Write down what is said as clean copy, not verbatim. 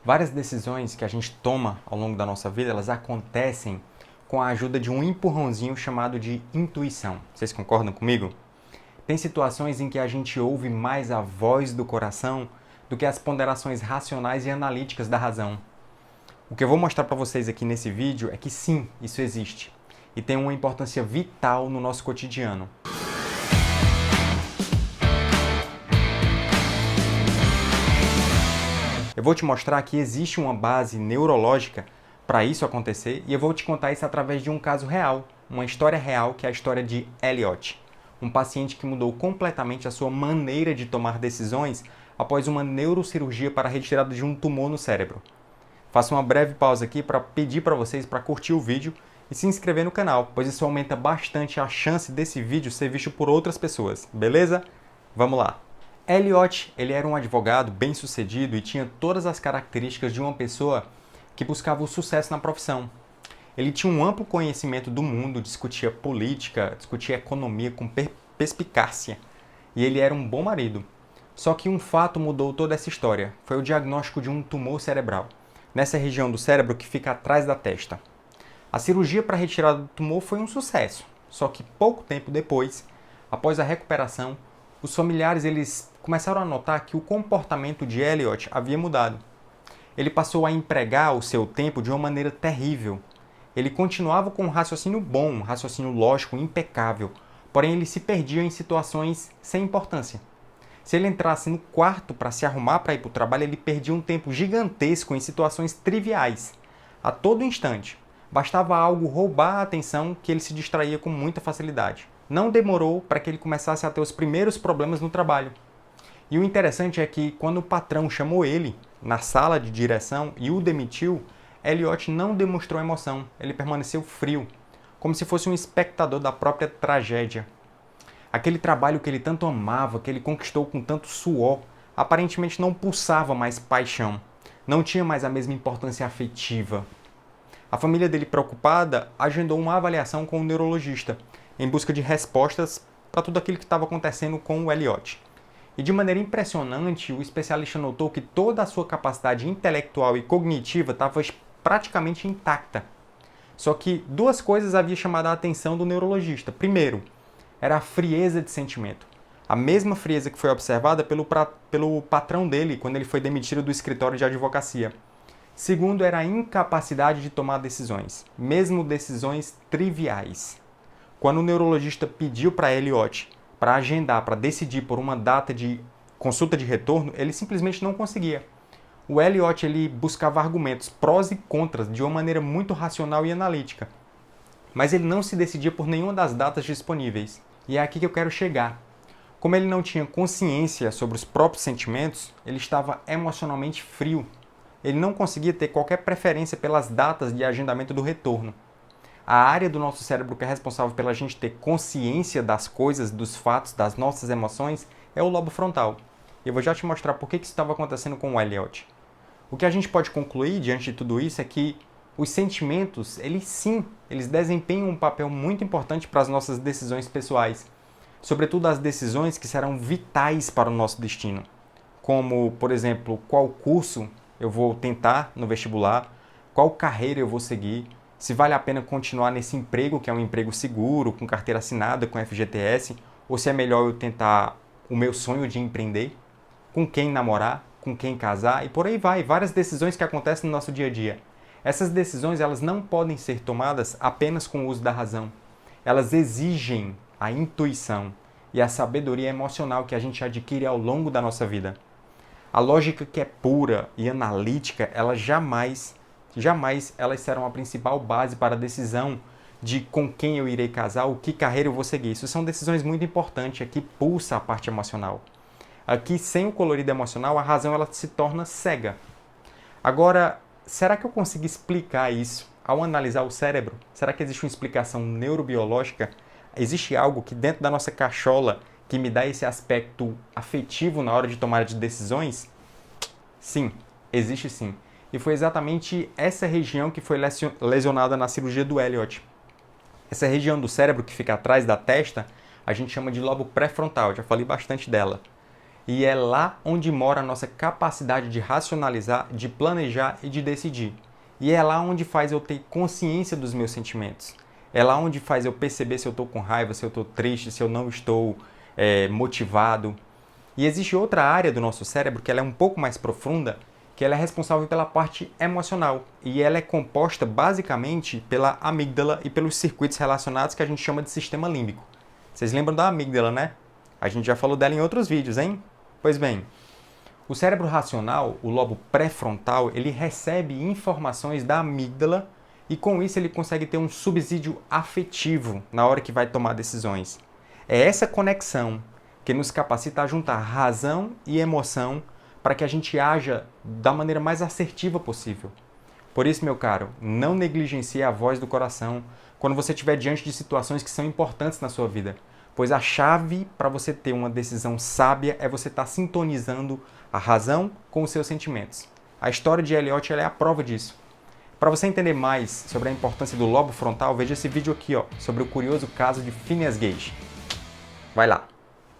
Várias decisões que a gente toma ao longo da nossa vida, elas acontecem com a ajuda de um empurrãozinho chamado de intuição. Vocês concordam comigo? Tem situações em que a gente ouve mais a voz do coração do que as ponderações racionais e analíticas da razão. O que eu vou mostrar para vocês aqui nesse vídeo é que sim, isso existe e tem uma importância vital no nosso cotidiano. Eu vou te mostrar que existe uma base neurológica para isso acontecer e eu vou te contar isso através de um caso real, uma história real, que é a história de Elliot, um paciente que mudou completamente a sua maneira de tomar decisões após uma neurocirurgia para a retirada de um tumor no cérebro. Faço uma breve pausa aqui para pedir para vocês para curtir o vídeo e se inscrever no canal, pois isso aumenta bastante a chance desse vídeo ser visto por outras pessoas, beleza? Vamos lá! Elliot, ele era um advogado bem-sucedido e tinha todas as características de uma pessoa que buscava o sucesso na profissão. Ele tinha um amplo conhecimento do mundo, discutia política, discutia economia com perspicácia e ele era um bom marido. Só que um fato mudou toda essa história, foi o diagnóstico de um tumor cerebral, nessa região do cérebro que fica atrás da testa. A cirurgia para a retirada do tumor foi um sucesso, só que pouco tempo depois, após a recuperação, os familiares eles começaram a notar que o comportamento de Elliot havia mudado. Ele passou a empregar o seu tempo de uma maneira terrível. Ele continuava com um raciocínio bom, um raciocínio lógico, impecável, porém ele se perdia em situações sem importância. Se ele entrasse no quarto para se arrumar para ir para o trabalho, ele perdia um tempo gigantesco em situações triviais, a todo instante. Bastava algo roubar a atenção que ele se distraía com muita facilidade. Não demorou para que ele começasse a ter os primeiros problemas no trabalho. E o interessante é que quando o patrão chamou ele na sala de direção e o demitiu, Elliot não demonstrou emoção, ele permaneceu frio, como se fosse um espectador da própria tragédia. Aquele trabalho que ele tanto amava, que ele conquistou com tanto suor, aparentemente não pulsava mais paixão, não tinha mais a mesma importância afetiva. A família dele, preocupada, agendou uma avaliação com o neurologista, em busca de respostas para tudo aquilo que estava acontecendo com o Elliot. E de maneira impressionante, o especialista notou que toda a sua capacidade intelectual e cognitiva estava praticamente intacta. Só que duas coisas haviam chamado a atenção do neurologista. Primeiro, era a frieza de sentimento. A mesma frieza que foi observada pelo patrão dele quando ele foi demitido do escritório de advocacia. Segundo, era a incapacidade de tomar decisões, mesmo decisões triviais. Quando o neurologista pediu para Elliot para agendar, para decidir por uma data de consulta de retorno, ele simplesmente não conseguia. O Elliot ele buscava argumentos prós e contras de uma maneira muito racional e analítica, mas ele não se decidia por nenhuma das datas disponíveis. E é aqui que eu quero chegar. Como ele não tinha consciência sobre os próprios sentimentos, ele estava emocionalmente frio. Ele não conseguia ter qualquer preferência pelas datas de agendamento do retorno. A área do nosso cérebro que é responsável pela gente ter consciência das coisas, dos fatos, das nossas emoções, é o lobo frontal. E eu vou já te mostrar por que isso estava acontecendo com o Elliot. O que a gente pode concluir diante de tudo isso é que os sentimentos, eles desempenham um papel muito importante para as nossas decisões pessoais. Sobretudo as decisões que serão vitais para o nosso destino. Como, por exemplo, qual curso eu vou tentar no vestibular, qual carreira eu vou seguir, se vale a pena continuar nesse emprego, que é um emprego seguro, com carteira assinada, com FGTS, ou se é melhor eu tentar o meu sonho de empreender, com quem namorar, com quem casar, e por aí vai. Várias decisões que acontecem no nosso dia a dia. Essas decisões elas não podem ser tomadas apenas com o uso da razão. Elas exigem a intuição e a sabedoria emocional que a gente adquire ao longo da nossa vida. A lógica que é pura e analítica, ela jamais elas serão a principal base para a decisão de com quem eu irei casar, o que carreira eu vou seguir. Isso são decisões muito importantes, aqui pulsa a parte emocional. Aqui, sem o colorido emocional, a razão ela se torna cega. Agora, será que eu consigo explicar isso ao analisar o cérebro? Será que existe uma explicação neurobiológica? Existe algo que dentro da nossa cachola que me dá esse aspecto afetivo na hora de tomar de decisões? Sim, existe sim. E foi exatamente essa região que foi lesionada na cirurgia do Elliot. Essa região do cérebro que fica atrás da testa, a gente chama de lobo pré-frontal, já falei bastante dela. E é lá onde mora a nossa capacidade de racionalizar, de planejar e de decidir. E é lá onde faz eu ter consciência dos meus sentimentos. É lá onde faz eu perceber se eu estou com raiva, se eu estou triste, se eu não estou motivado. E existe outra área do nosso cérebro que ela é um pouco mais profunda, que ela é responsável pela parte emocional. E ela é composta basicamente pela amígdala e pelos circuitos relacionados que a gente chama de sistema límbico. Vocês lembram da amígdala, né? A gente já falou dela em outros vídeos, hein? Pois bem, o cérebro racional, o lobo pré-frontal, ele recebe informações da amígdala e com isso ele consegue ter um subsídio afetivo na hora que vai tomar decisões. É essa conexão que nos capacita a juntar razão e emoção para que a gente haja da maneira mais assertiva possível. Por isso, meu caro, não negligencie a voz do coração quando você estiver diante de situações que são importantes na sua vida. Pois a chave para você ter uma decisão sábia é você estar sintonizando a razão com os seus sentimentos. A história de Elliot ela é a prova disso. Para você entender mais sobre a importância do lobo frontal, veja esse vídeo aqui, sobre o curioso caso de Phineas Gage. Vai lá!